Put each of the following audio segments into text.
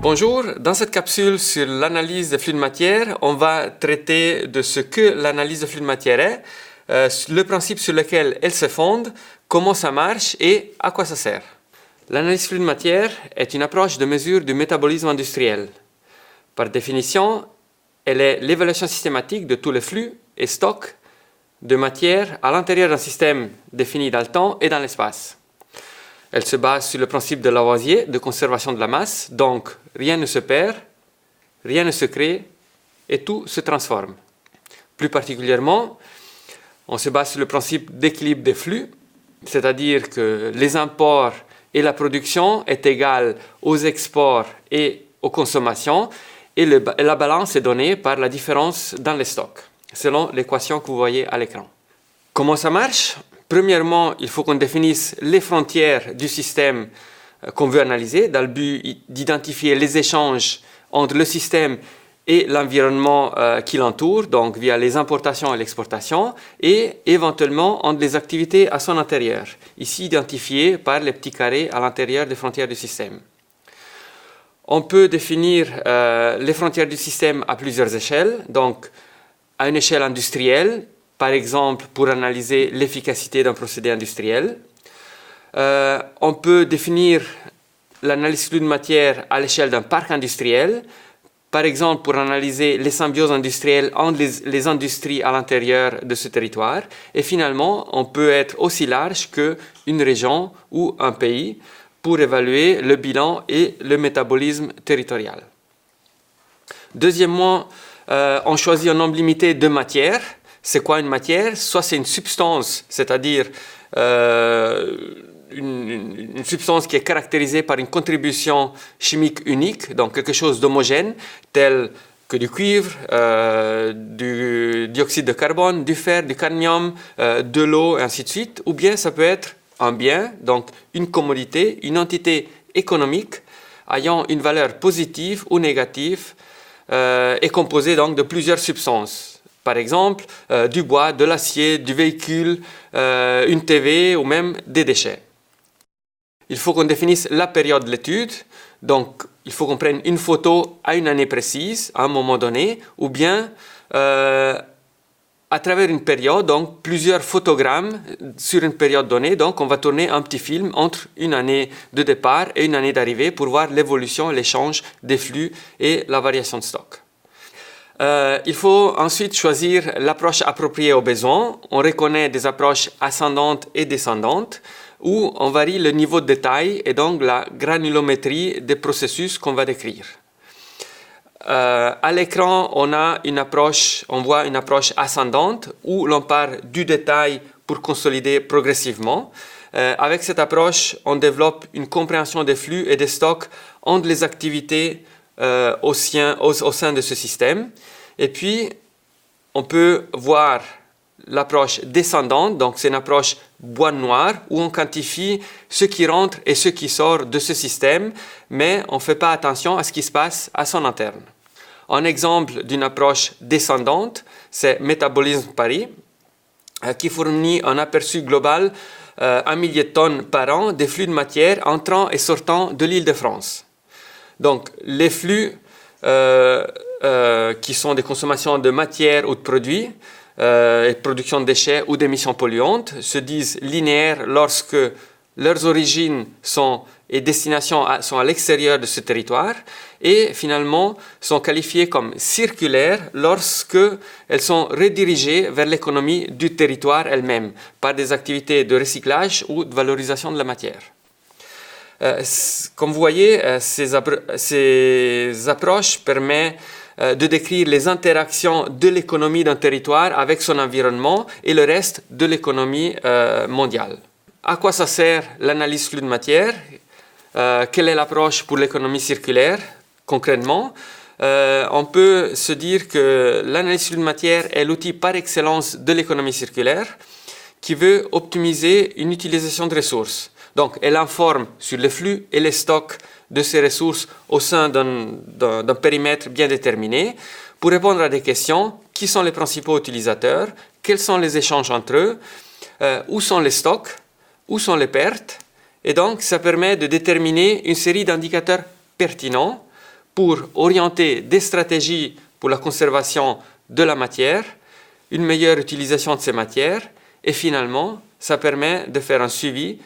Bonjour, dans cette capsule sur l'analyse des flux de matière, on va traiter de ce que l'analyse de flux de matière est, le principe sur lequel elle se fonde, comment ça marche et à quoi ça sert. L'analyse de flux de matière est une approche de mesure du métabolisme industriel. Par définition, elle est l'évaluation systématique de tous les flux et stocks de matière à l'intérieur d'un système défini dans le temps et dans l'espace. Elle se base sur le principe de Lavoisier de conservation de la masse, donc rien ne se perd, rien ne se crée et tout se transforme. Plus particulièrement, on se base sur le principe d'équilibre des flux, c'est-à-dire que les imports et la production est égale aux exports et aux consommations et la balance est donnée par la différence dans les stocks, selon l'équation que vous voyez à l'écran. Comment ça marche ? Premièrement, il faut qu'on définisse les frontières du système qu'on veut analyser dans le but d'identifier les échanges entre le système et l'environnement qui l'entoure, donc via les importations et l'exportation, et éventuellement entre les activités à son intérieur, ici identifiées par les petits carrés à l'intérieur des frontières du système. On peut définir les frontières du système à plusieurs échelles, donc à une échelle industrielle, par exemple pour analyser l'efficacité d'un procédé industriel. On peut définir l'analyse flux de matière à l'échelle d'un parc industriel, par exemple pour analyser les symbioses industrielles entre les industries à l'intérieur de ce territoire. Et finalement, on peut être aussi large qu'une région ou un pays pour évaluer le bilan et le métabolisme territorial. Deuxièmement, on choisit un nombre limité de matières. C'est quoi une matière ? Soit c'est une substance, c'est-à-dire une substance qui est caractérisée par une contribution chimique unique, donc quelque chose d'homogène, tel que du cuivre, du dioxyde de carbone, du fer, du cadmium, de l'eau, et ainsi de suite. Ou bien ça peut être un bien, donc une commodité, une entité économique ayant une valeur positive ou négative et composée donc de plusieurs substances. Par exemple, du bois, de l'acier, du véhicule, une TV ou même des déchets. Il faut qu'on définisse la période de l'étude, donc il faut qu'on prenne une photo à une année précise, à un moment donné, ou bien à travers une période, donc plusieurs photogrammes sur une période donnée, donc on va tourner un petit film entre une année de départ et une année d'arrivée pour voir l'évolution, l'échange des flux et la variation de stock. Il faut ensuite choisir l'approche appropriée aux besoins. On reconnaît des approches ascendantes et descendantes où on varie le niveau de détail et donc la granulométrie des processus qu'on va décrire. À l'écran, on voit une approche ascendante où l'on part du détail pour consolider progressivement. Avec cette approche, on développe une compréhension des flux et des stocks entre les activités au sein de ce système. Et puis, on peut voir l'approche descendante, donc c'est une approche boîte noire où on quantifie ce qui rentre et ce qui sort de ce système, mais on ne fait pas attention à ce qui se passe à son interne. Un exemple d'une approche descendante, c'est Métabolisme Paris, qui fournit un aperçu global 1 millier de tonnes par an des flux de matière entrant et sortant de l'Île-de-France. Donc, les flux qui sont des consommations de matière ou de produits, et production de déchets ou d'émissions polluantes, se disent linéaires lorsque leurs origines et destinations sont à l'extérieur de ce territoire et finalement sont qualifiées comme circulaires lorsque elles sont redirigées vers l'économie du territoire elle-même par des activités de recyclage ou de valorisation de la matière. Comme vous voyez, ces approches permettent de décrire les interactions de l'économie d'un territoire avec son environnement et le reste de l'économie mondiale. À quoi ça sert l'analyse flux de matière ? Quelle est l'approche pour l'économie circulaire concrètement ? On peut se dire que l'analyse flux de matière est l'outil par excellence de l'économie circulaire qui veut optimiser une utilisation de ressources. Donc, elle informe sur les flux et les stocks de ces ressources au sein d'un périmètre bien déterminé pour répondre à des questions. Qui sont les principaux utilisateurs ? Quels sont les échanges entre eux ? Où sont les stocks ? Où sont les pertes ? Et donc, ça permet de déterminer une série d'indicateurs pertinents pour orienter des stratégies pour la conservation de la matière, une meilleure utilisation de ces matières et finalement, ça permet de faire un suivi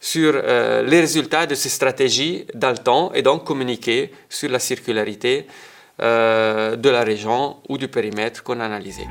sur les résultats de ces stratégies dans le temps et donc communiquer sur la circularité de la région ou du périmètre qu'on a analysé.